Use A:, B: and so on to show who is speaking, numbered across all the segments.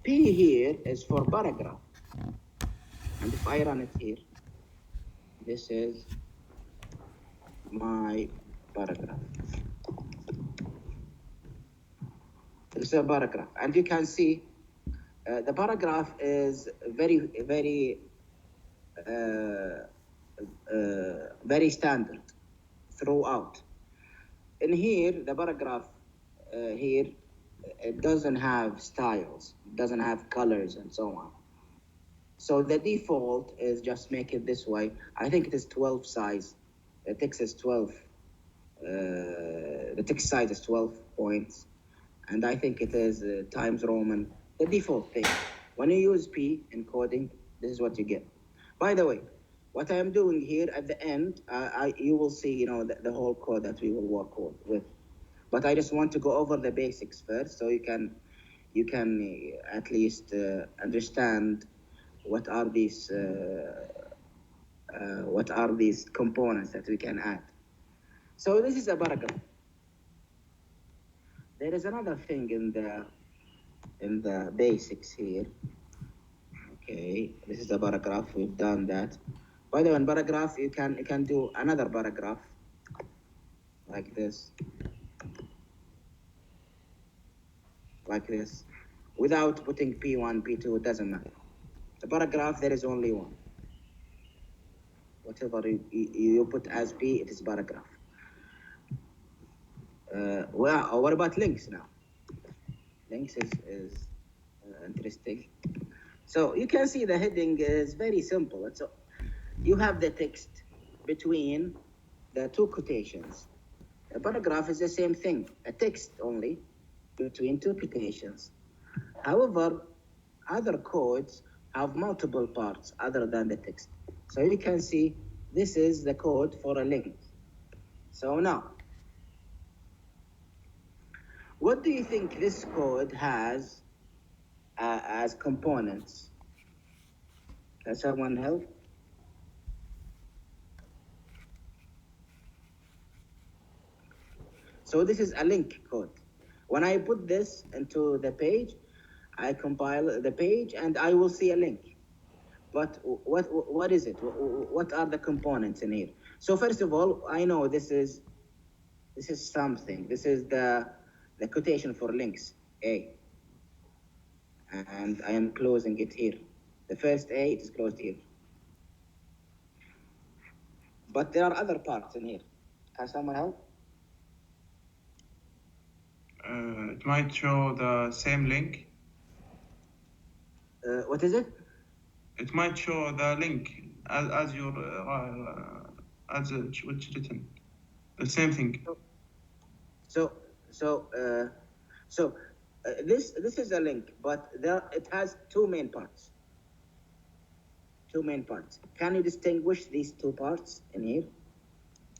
A: P here is for paragraph. And if I run it here, this is my paragraph. This is a paragraph. And you can see the paragraph is very standard throughout. In here, the paragraph here, it doesn't have styles, it doesn't have colors and so on. So the default is just make it this way. I think it is 12 size. The text is 12. The text size is 12 points. And I think it is Times Roman, the default thing. When you use P in coding, this is what you get. By the way, what I am doing here at the end, you will see, the whole code that we will work with. But I just want to go over the basics first, so you can at least understand what are these components that we can add. So this is a paragraph. There is another thing in the basics here. Okay, this is the paragraph. We've done that. By the way, in paragraph you can do another paragraph like this, without putting P1, P2. It doesn't matter. The paragraph, there is only one. Whatever you put as P, it is paragraph. Well, what about links now? Links is interesting. So you can see the heading is very simple. You have the text between the two quotations. A paragraph is the same thing, a text only between two quotations. However, other codes have multiple parts other than the text. So you can see this is the code for a link. So now, what do you think this code has as components? Can someone help? So this is a link code. When I put this into the page, I compile the page and I will see a link. But what is it? What are the components in here? So first of all, I know this is something. This is the quotation for links, A. And I am closing it here. The first A, it is closed here. But there are other parts in here. Can someone help?
B: It might show the same link.
A: What is it?
B: It might show the link as your as which written. The same thing.
A: So this is a link, but it has two main parts. Can you distinguish these two parts in here?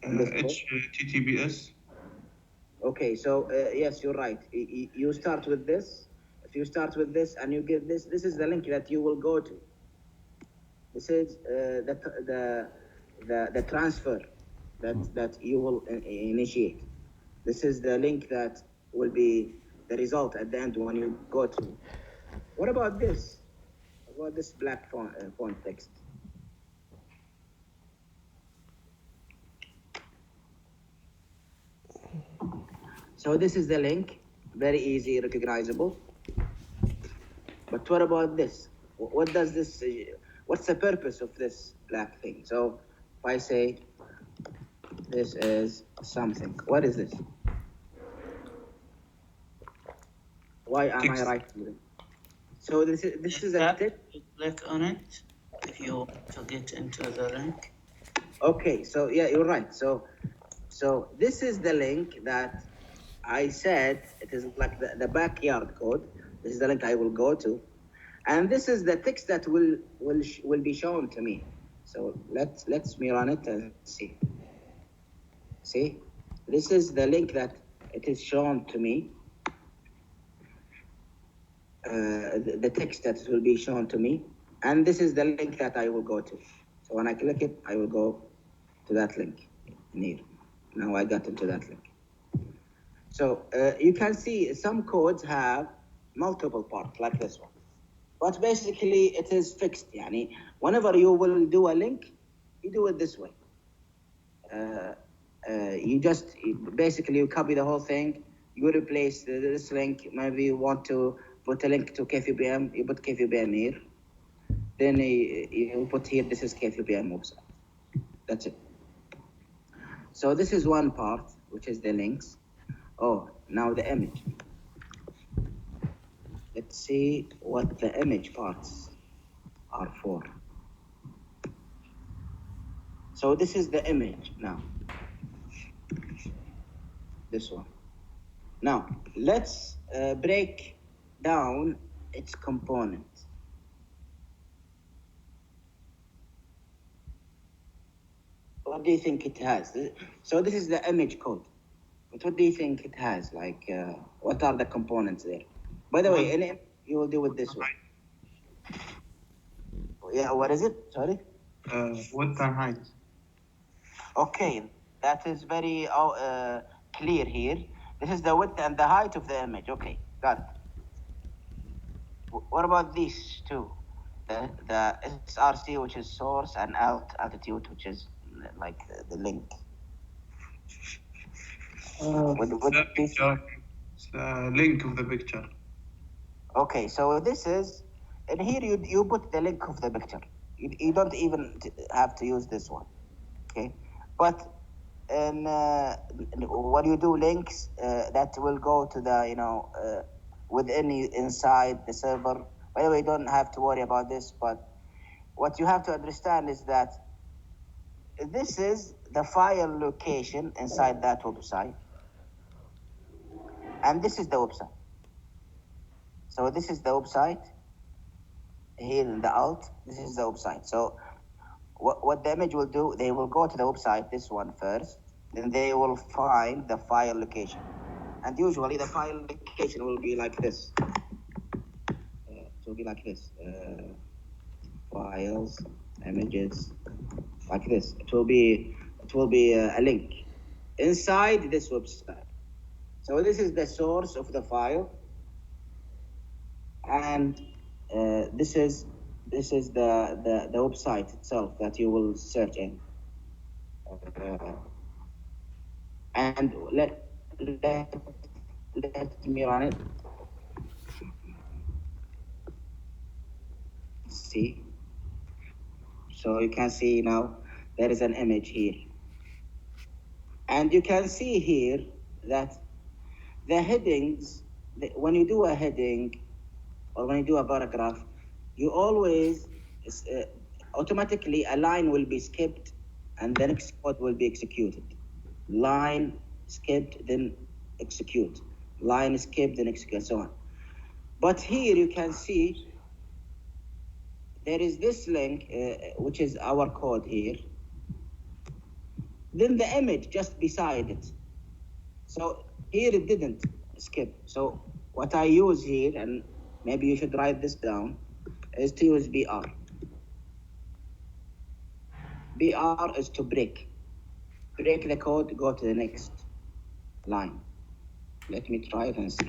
B: HTTPS.
A: Okay, so yes, you're right. You start with this. If you start with this and you give this is the link that you will go to. This is the transfer that you will initiate. This is the link that will be the result at the end when you go to. What about this? What about this black font text? So this is the link, very easy, recognizable. But what about this? What does this? What's the purpose of this black thing? So if I say this is something, what is this? Why am I writing it? So this is a text.
C: Click on it if you want to get into the link.
A: Okay, so yeah, you're right. So this is the link that I said it is like the backyard code. This is the link I will go to, and this is the text that will be shown to me. So let's me run it and see. See, this is the link that it is shown to me. The text that will be shown to me, and this is the link that I will go to. So when I click it, I will go to that link in here. Now I got into that link. So you can see some codes have multiple parts, like this one. But basically, it is fixed. Yani, whenever you will do a link, you do it this way. Basically you copy the whole thing. You replace this link. Maybe you want to put a link to KVBM. You put KVBM here. Then you put here. This is KVBM website. That's it. So this is one part, which is the links. Oh, now the image. Let's see what the image parts are for. So this is the image now. This one. Now, let's break down its components. What do you think it has? So this is the image code. But what do you think it has? Like, what are the components there? By the way, you will do it this way. Yeah, what is it? Sorry?
B: Width and height.
A: Okay, that is very clear here. This is the width and the height of the image. Okay, got it. What about these two? The SRC, which is source, and altitude, which is like the link.
B: It's the link of the picture.
A: Okay, so this is, and here you put the link of the picture. You don't even have to use this one. Okay, but when you do links, that will go to the inside the server. By the way, you don't have to worry about this, but what you have to understand is that this is the file location inside that website, and this is the website. So this is the website here in the alt. This is the website. So what the image will do, they will go to the website, this one first, then they will find the file location. And usually the file location will be like this. It will be like this. Files, images, like this. It will be a link inside this website. So this is the source of the file, and this is the website itself that you will search in. And let me run it. See. So you can see now there is an image here. And you can see here that the headings, when you do a heading or when you do a paragraph, you always automatically a line will be skipped and the next code will be executed. Line skipped, then execute. Line skipped, then execute, and so on. But here you can see there is this link, which is our code here. Then the image just beside it. So here it didn't skip. So what I use here, and maybe you should write this down, is to use BR. BR is to break. Break the code, go to the next line. Let me try it and see.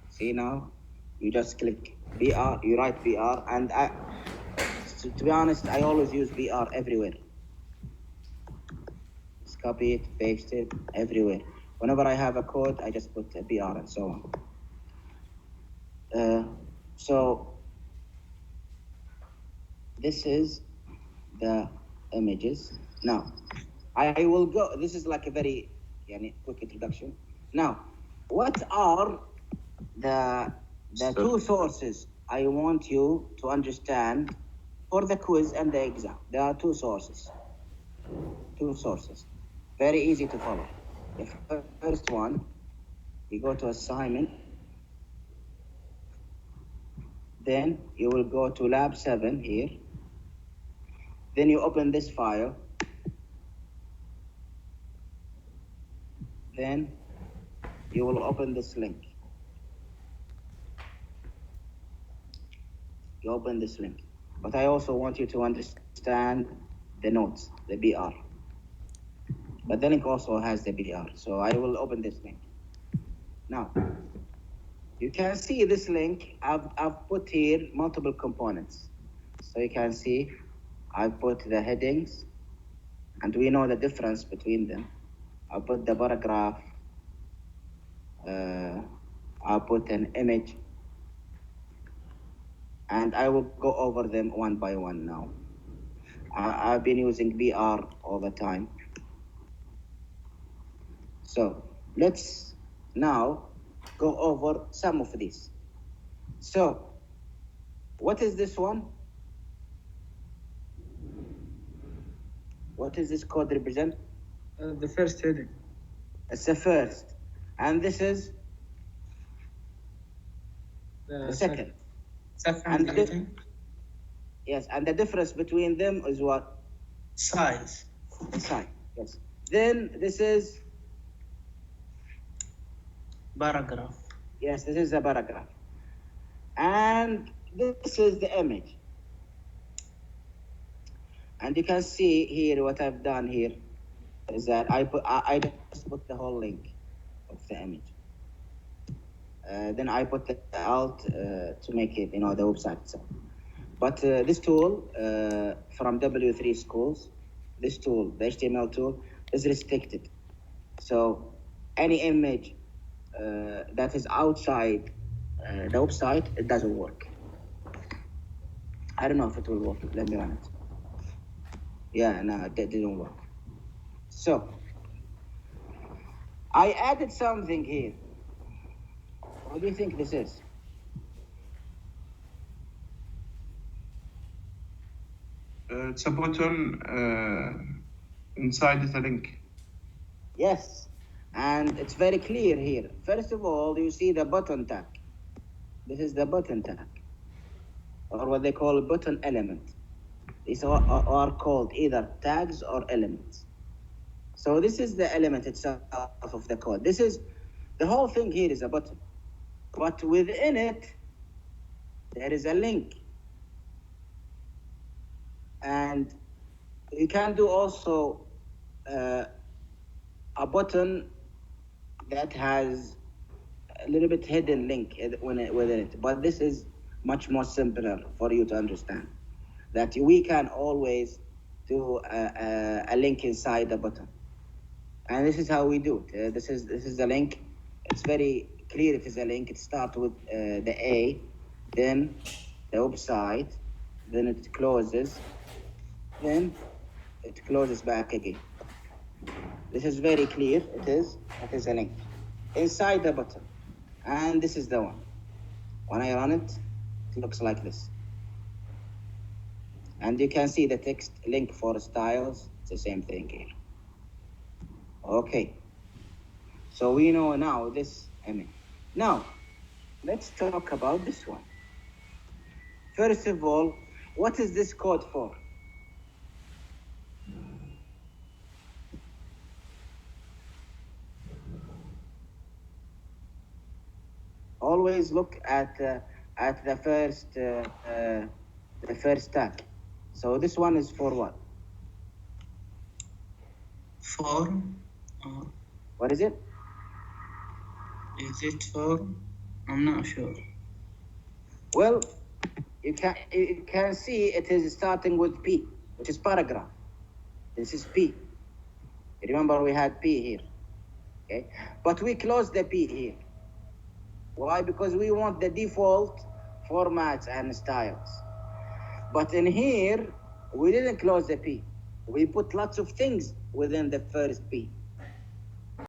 A: See now? You just click BR, you write BR, and to be honest, I always use BR everywhere. Just copy it, paste it, everywhere. Whenever I have a code, I just put a BR and so on. So this is the images. Now, I will go, this is like a very quick introduction. Now, what are the two sources I want you to understand for the quiz and the exam? There are two sources. Very easy to follow. The first one, you go to assignment, then you will go to lab 7 here, then you open this file, then you will open this link. You open this link. But I also want you to understand the notes, the BR. But the link also has the BR. So I will open this link. Now, You can see this link. I've put here multiple components. So you can see I've put the headings, and we know the difference between them. I put the paragraph. I'll put an image, and I will go over them one by one now. I've been using BR all the time. So let's now go over some of these. So what is this one? What is this code represent?
C: The first heading.
A: It's the first. And this is the second.
C: Second heading.
A: Yes, and the difference between them is what?
C: Size.
A: The size, yes. Then this is?
C: Paragraph.
A: Yes, this is the paragraph. And this is the image. And you can see here what I've done here is that I just put the whole link of the image. Then I put the alt to make it, the website itself. But this tool from W3 Schools, this tool, the HTML tool, is restricted. So any image that is outside the website, it doesn't work. I don't know if it will work. Let me run it. Yeah, no, that didn't work. So I added something here. What do you think this is?
B: It's a button inside the link.
A: Yes, and it's very clear here. First of all, you see the button tag. This is the button tag, or what they call a button element. These are called either tags or elements. So this is the element itself of the code. This is, the whole thing here is a button. But within it, there is a link. And you can do also a button that has a little bit hidden link within it. But this is much more simpler for you to understand. That we can always do a link inside the button. And this is how we do it. This is the link. It's very clear it is a link. It starts with the A, then the website, then it closes, then it closes back again. This is very clear. It is a link inside the button. And this is the one. When I run it, it looks like this. And you can see the text link for styles. It's the same thing here. Okay. So we know now this image. Now, let's talk about this one. First of all, what is this code for? Always look at the first tag. So this one is for what?
C: For?
A: What is it?
C: Is it for? I'm not sure.
A: Well, you can see it is starting with P, which is paragraph. This is P. Remember we had P here. Okay? But we closed the P here. Why? Because we want the default formats and styles. But in here, we didn't close the P. We put lots of things within the first P.